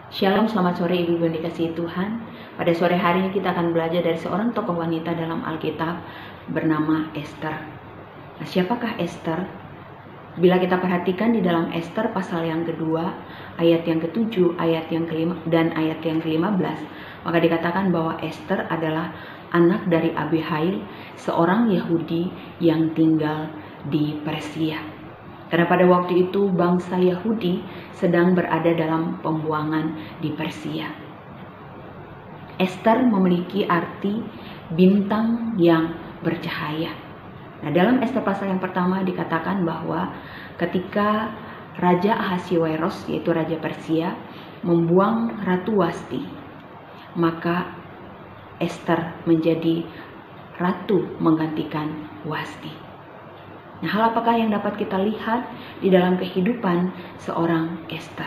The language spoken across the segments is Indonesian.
Shalom, selamat sore ibu-ibu yang dikasihi Tuhan. Pada sore hari ini kita akan belajar dari seorang tokoh wanita dalam Alkitab bernama Esther. Nah, siapakah Esther? Bila kita perhatikan di dalam Esther pasal yang kedua, ayat yang ke-7, ayat yang ke-5, dan ayat yang ke-15, maka dikatakan bahwa Esther adalah anak dari Abihail, seorang Yahudi yang tinggal di Persia. Karena pada waktu itu bangsa Yahudi sedang berada dalam pembuangan di Persia. Esther memiliki arti bintang yang bercahaya. Nah, dalam Esther pasal yang pertama dikatakan bahwa ketika Raja Ahasiweros, yaitu Raja Persia, membuang Ratu Wasti, maka Esther menjadi ratu menggantikan Wasti. Nah, hal apakah yang dapat kita lihat di dalam kehidupan seorang Esther?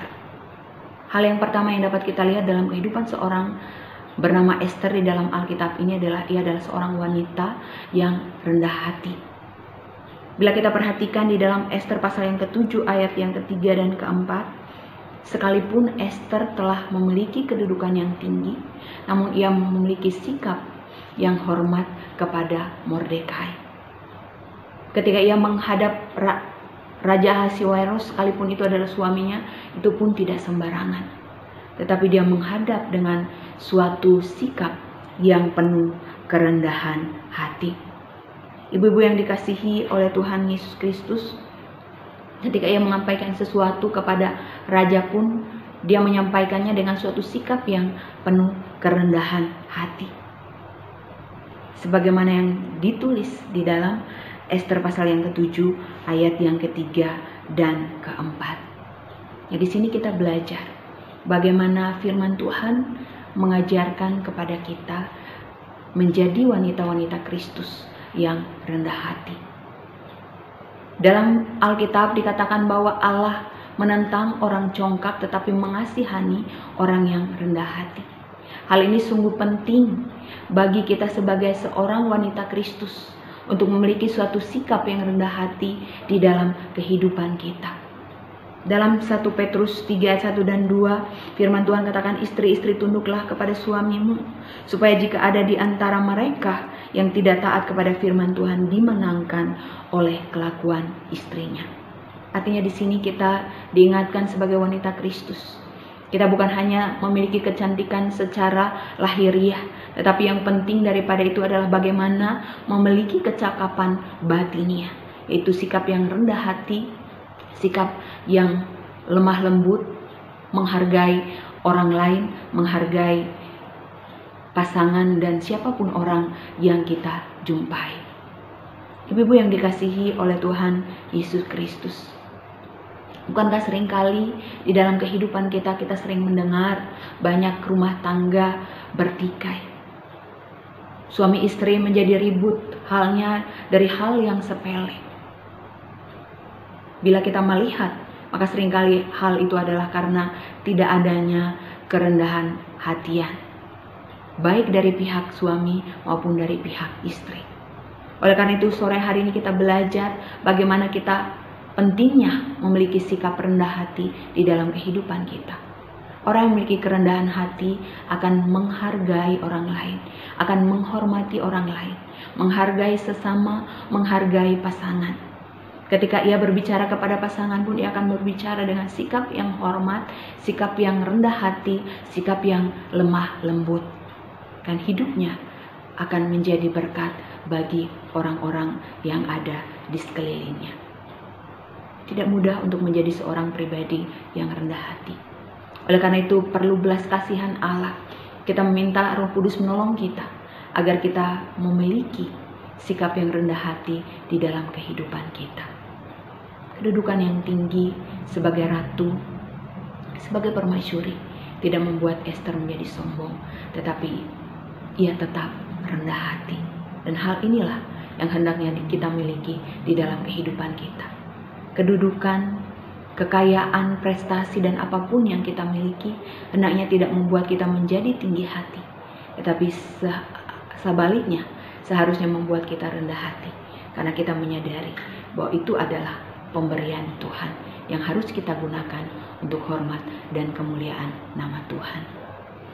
Hal yang pertama yang dapat kita lihat dalam kehidupan seorang bernama Esther di dalam Alkitab ini adalah ia adalah seorang wanita yang rendah hati. Bila kita perhatikan di dalam Esther pasal yang ke-7 ayat yang ke-3 dan ke-4, sekalipun Esther telah memiliki kedudukan yang tinggi, namun ia memiliki sikap yang hormat kepada Mordekai. Ketika ia menghadap Raja Ahasiweros, sekalipun itu adalah suaminya, itu pun tidak sembarangan. Tetapi dia menghadap dengan suatu sikap yang penuh kerendahan hati. Ibu-ibu yang dikasihi oleh Tuhan Yesus Kristus, ketika ia menyampaikan sesuatu kepada raja pun, dia menyampaikannya dengan suatu sikap yang penuh kerendahan hati. Sebagaimana yang ditulis di dalam Esther pasal yang ke-7 ayat yang ke-3 dan ke-4. Ya, di sini kita belajar bagaimana firman Tuhan mengajarkan kepada kita menjadi wanita-wanita Kristus yang rendah hati. Dalam Alkitab dikatakan bahwa Allah menentang orang congkak tetapi mengasihani orang yang rendah hati. Hal ini sungguh penting bagi kita sebagai seorang wanita Kristus untuk memiliki suatu sikap yang rendah hati di dalam kehidupan kita. Dalam 1 Petrus 3 ayat 1 dan 2, firman Tuhan katakan, istri-istri tunduklah kepada suamimu, supaya jika ada di antara mereka yang tidak taat kepada firman Tuhan dimenangkan oleh kelakuan istrinya. Artinya di sini kita diingatkan sebagai wanita Kristus. Kita bukan hanya memiliki kecantikan secara lahiriah, tetapi yang penting daripada itu adalah bagaimana memiliki kecakapan batiniah, yaitu sikap yang rendah hati, sikap yang lemah lembut, menghargai orang lain, menghargai pasangan dan siapapun orang yang kita jumpai. Ibu-ibu yang dikasihi oleh Tuhan Yesus Kristus, bukankah seringkali di dalam kehidupan kita sering mendengar banyak rumah tangga bertikai. Suami istri menjadi ribut halnya dari hal yang sepele. Bila kita melihat, maka seringkali hal itu adalah karena tidak adanya kerendahan hatian, baik dari pihak suami maupun dari pihak istri. Oleh karena itu sore hari ini kita belajar bagaimana kita pentingnya memiliki sikap rendah hati di dalam kehidupan kita. Orang yang memiliki kerendahan hati akan menghargai orang lain, akan menghormati orang lain, menghargai sesama, menghargai pasangan. Ketika ia berbicara kepada pasangan pun ia akan berbicara dengan sikap yang hormat, sikap yang rendah hati, sikap yang lemah lembut. Dan hidupnya akan menjadi berkat bagi orang-orang yang ada di sekelilingnya. Tidak mudah untuk menjadi seorang pribadi yang rendah hati. Oleh karena itu perlu belas kasihan Allah. Kita meminta Roh Kudus menolong kita agar kita memiliki sikap yang rendah hati di dalam kehidupan kita. Kedudukan yang tinggi sebagai ratu, sebagai permaisuri, tidak membuat Esther menjadi sombong, tetapi ia tetap rendah hati. Dan hal inilah yang hendaknya kita miliki di dalam kehidupan kita. Kedudukan, kekayaan, prestasi, dan apapun yang kita miliki hendaknya tidak membuat kita menjadi tinggi hati, tetapi sebaliknya seharusnya membuat kita rendah hati, karena kita menyadari bahwa itu adalah pemberian Tuhan yang harus kita gunakan untuk hormat dan kemuliaan nama Tuhan.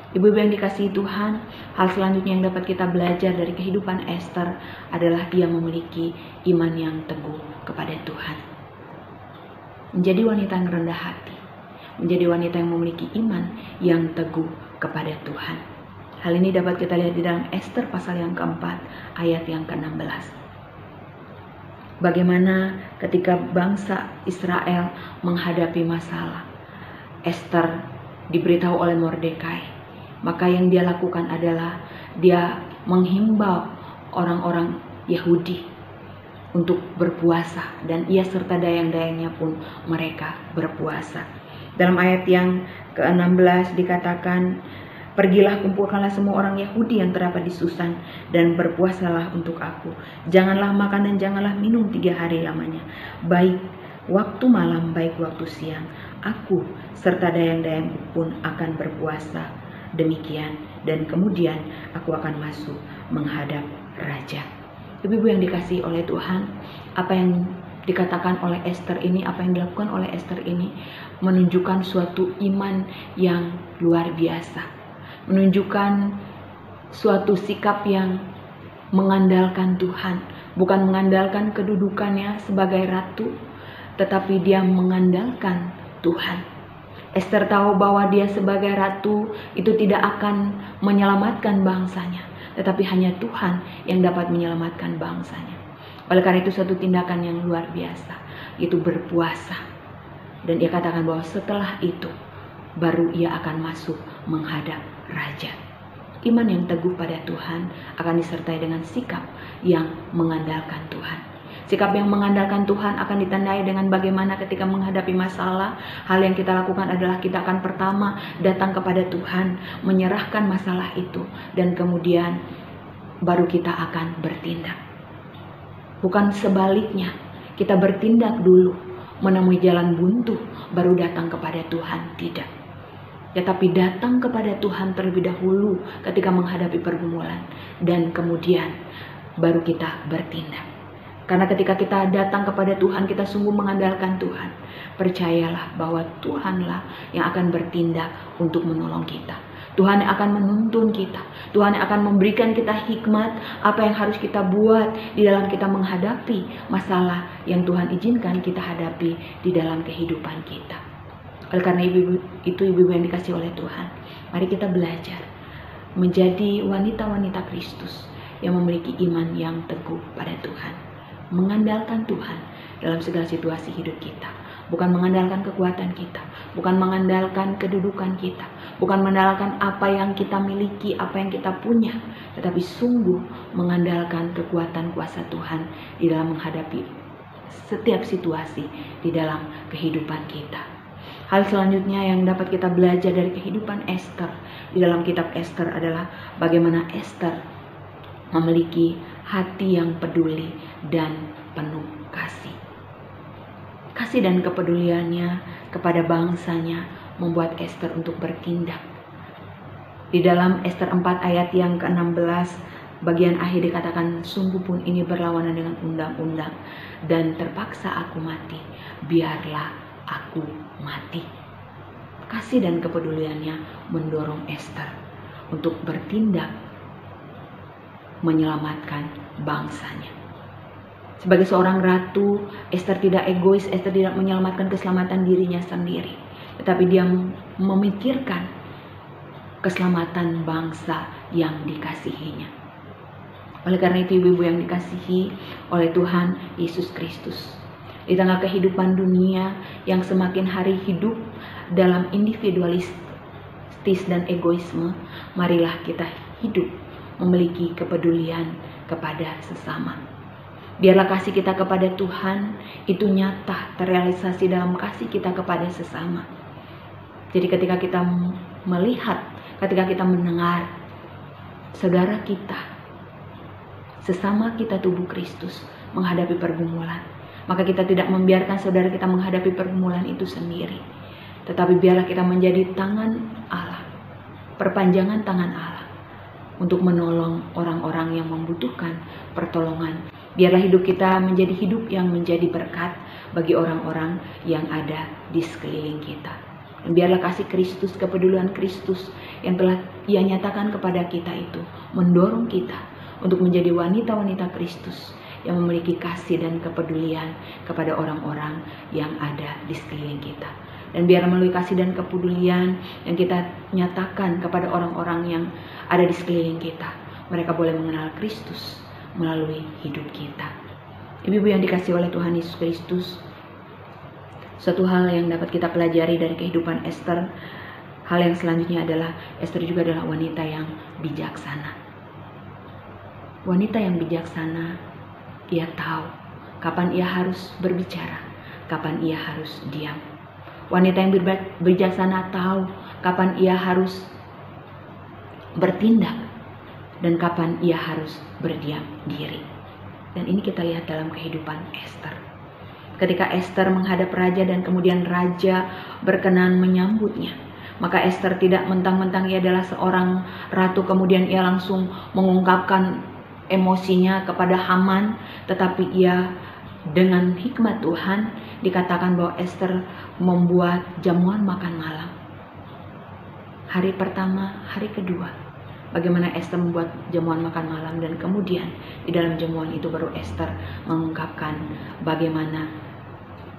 Ibu-ibu yang dikasihi Tuhan, hal selanjutnya yang dapat kita belajar dari kehidupan Ester adalah dia memiliki iman yang teguh kepada Tuhan. Menjadi wanita yang rendah hati, menjadi wanita yang memiliki iman yang teguh kepada Tuhan. Hal ini dapat kita lihat di dalam Ester pasal yang keempat, ayat yang ke-16. Bagaimana ketika bangsa Israel menghadapi masalah, Ester diberitahu oleh Mordekai. Maka yang dia lakukan adalah dia menghimbau orang-orang Yahudi untuk berpuasa, dan ia serta dayang-dayangnya pun mereka berpuasa. Dalam ayat yang ke-16 dikatakan, pergilah kumpulkanlah semua orang Yahudi yang terdapat di Susan dan berpuasalah untuk aku. Janganlah makan dan janganlah minum 3 hari lamanya, baik waktu malam baik waktu siang. Aku serta dayang-dayang pun akan berpuasa demikian, dan kemudian aku akan masuk menghadap raja. Ibu-ibu yang dikasihi oleh Tuhan, apa yang dikatakan oleh Ester ini, apa yang dilakukan oleh Ester ini menunjukkan suatu iman yang luar biasa, menunjukkan suatu sikap yang mengandalkan Tuhan, bukan mengandalkan kedudukannya sebagai ratu, tetapi dia mengandalkan Tuhan. Ester tahu bahwa dia sebagai ratu itu tidak akan menyelamatkan bangsanya, tetapi hanya Tuhan yang dapat menyelamatkan bangsanya. Oleh karena itu suatu tindakan yang luar biasa, itu berpuasa. Dan ia katakan bahwa setelah itu baru ia akan masuk menghadap raja. Iman yang teguh pada Tuhan akan disertai dengan sikap yang mengandalkan Tuhan. Sikap yang mengandalkan Tuhan akan ditandai dengan bagaimana ketika menghadapi masalah, hal yang kita lakukan adalah kita akan pertama datang kepada Tuhan, menyerahkan masalah itu, dan kemudian baru kita akan bertindak. Bukan sebaliknya, kita bertindak dulu, menemui jalan buntu, baru datang kepada Tuhan, tidak. Tetapi datang kepada Tuhan terlebih dahulu ketika menghadapi pergumulan, dan kemudian baru kita bertindak. Karena ketika kita datang kepada Tuhan, kita sungguh mengandalkan Tuhan. Percayalah bahwa Tuhanlah yang akan bertindak untuk menolong kita. Tuhan yang akan menuntun kita. Tuhan yang akan memberikan kita hikmat apa yang harus kita buat di dalam kita menghadapi masalah yang Tuhan izinkan kita hadapi di dalam kehidupan kita. Oleh karena ibu-ibu yang dikasihi oleh Tuhan, mari kita belajar menjadi wanita-wanita Kristus yang memiliki iman yang teguh pada Tuhan. Mengandalkan Tuhan dalam segala situasi hidup kita, bukan mengandalkan kekuatan kita, bukan mengandalkan kedudukan kita, bukan mengandalkan apa yang kita miliki, apa yang kita punya, tetapi sungguh mengandalkan kekuatan kuasa Tuhan di dalam menghadapi setiap situasi di dalam kehidupan kita. Hal selanjutnya yang dapat kita belajar dari kehidupan Ester di dalam kitab Ester adalah bagaimana Ester memiliki hati yang peduli dan penuh kasih. Kasih dan kepeduliannya kepada bangsanya membuat Ester untuk bertindak. Di dalam Ester 4 ayat yang ke-16, bagian akhir dikatakan, sungguh pun ini berlawanan dengan undang-undang dan terpaksa aku mati, biarlah aku mati. Kasih dan kepeduliannya mendorong Ester untuk bertindak menyelamatkan bangsanya. Sebagai seorang ratu, Ester tidak egois, Ester tidak menyelamatkan keselamatan dirinya sendiri, tetapi dia memikirkan keselamatan bangsa yang dikasihinya. Oleh karena itu ibu-ibu yang dikasihi oleh Tuhan Yesus Kristus, di tengah kehidupan dunia yang semakin hari hidup dalam individualistis dan egoisme, marilah kita hidup memiliki kepedulian kepada sesama. Biarlah kasih kita kepada Tuhan itu nyata terrealisasi dalam kasih kita kepada sesama. Jadi ketika kita melihat, ketika kita mendengar saudara kita, sesama kita tubuh Kristus menghadapi pergumulan, maka kita tidak membiarkan saudara kita menghadapi pergumulan itu sendiri, tetapi biarlah kita menjadi tangan Allah, perpanjangan tangan Allah untuk menolong orang-orang yang membutuhkan pertolongan. Biarlah hidup kita menjadi hidup yang menjadi berkat bagi orang-orang yang ada di sekeliling kita. Dan biarlah kasih Kristus, kepedulian Kristus yang telah Ia nyatakan kepada kita itu mendorong kita untuk menjadi wanita-wanita Kristus yang memiliki kasih dan kepedulian kepada orang-orang yang ada di sekeliling kita. Dan biar melalui kasih dan kepedulian yang kita nyatakan kepada orang-orang yang ada di sekeliling kita, mereka boleh mengenal Kristus melalui hidup kita. Ibu-ibu yang dikasihi oleh Tuhan Yesus Kristus, suatu hal yang dapat kita pelajari dari kehidupan Ester, hal yang selanjutnya adalah Ester juga adalah wanita yang bijaksana. Wanita yang bijaksana, ia tahu kapan ia harus berbicara, kapan ia harus diam. Wanita yang bijaksana tahu kapan ia harus bertindak dan kapan ia harus berdiam diri. Dan ini kita lihat dalam kehidupan Ester. Ketika Ester menghadap raja dan kemudian raja berkenan menyambutnya, maka Ester tidak mentang-mentang ia adalah seorang ratu kemudian ia langsung mengungkapkan emosinya kepada Haman, tetapi ia dengan hikmat Tuhan dikatakan bahwa Ester membuat jamuan makan malam. Hari pertama, hari kedua, bagaimana Ester membuat jamuan makan malam, dan kemudian di dalam jamuan itu baru Ester mengungkapkan bagaimana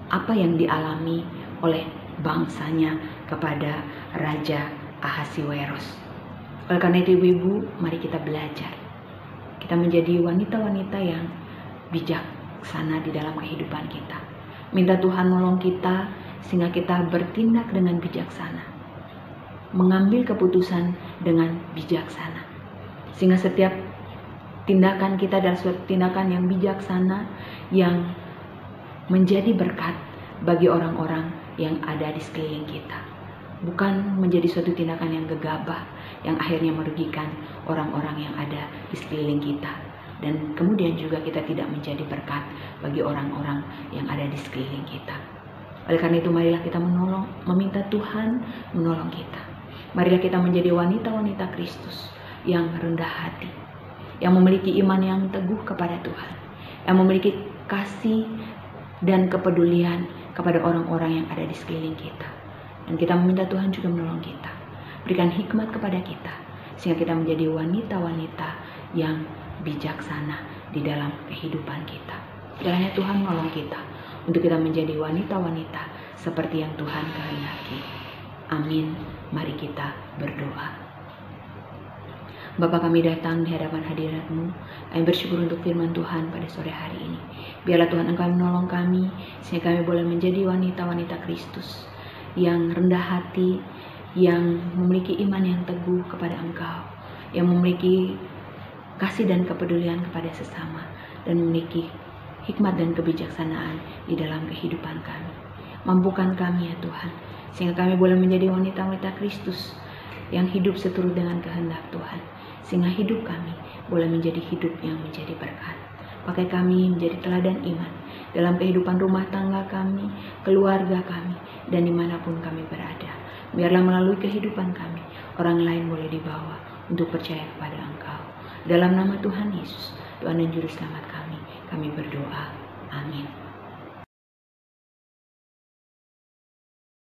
apa yang dialami oleh bangsanya kepada Raja Ahasiweros. Oleh karena itu ibu-ibu, mari kita belajar. Kita menjadi wanita-wanita yang bijaksana di dalam kehidupan kita. Minta Tuhan menolong kita sehingga kita bertindak dengan bijaksana, mengambil keputusan dengan bijaksana, sehingga setiap tindakan kita adalah suatu tindakan yang bijaksana yang menjadi berkat bagi orang-orang yang ada di sekeliling kita, bukan menjadi suatu tindakan yang gegabah yang akhirnya merugikan orang-orang yang ada di sekeliling kita, dan kemudian juga kita tidak menjadi berkat bagi orang-orang yang ada di sekeliling kita. Oleh karena itu marilah kita meminta Tuhan menolong kita. Marilah kita menjadi wanita-wanita Kristus yang rendah hati, yang memiliki iman yang teguh kepada Tuhan, yang memiliki kasih dan kepedulian kepada orang-orang yang ada di sekeliling kita. Dan kita meminta Tuhan juga menolong kita, berikan hikmat kepada kita, sehingga kita menjadi wanita-wanita yang bijaksana di dalam kehidupan kita. Kiranya Tuhan menolong kita untuk kita menjadi wanita-wanita seperti yang Tuhan kehendaki. Amin. Mari kita berdoa. Bapa, kami datang di hadapan hadirat-Mu. Kami bersyukur untuk firman Tuhan pada sore hari ini. Biarlah Tuhan Engkau menolong kami, sehingga kami boleh menjadi wanita-wanita Kristus yang rendah hati, yang memiliki iman yang teguh kepada Engkau, yang memiliki kasih dan kepedulian kepada sesama, dan memiliki hikmat dan kebijaksanaan di dalam kehidupan kami. Mampukan kami ya Tuhan, sehingga kami boleh menjadi wanita-wanita Kristus yang hidup seturut dengan kehendak Tuhan, sehingga hidup kami boleh menjadi hidup yang menjadi berkat. Pakai kami menjadi teladan iman dalam kehidupan rumah tangga kami, keluarga kami, dan dimanapun kami berada. Biarlah melalui kehidupan kami, orang lain boleh dibawa untuk percaya kepada Engkau. Dalam nama Tuhan Yesus, Tuhan dan Juru Selamat kami berdoa. Amin.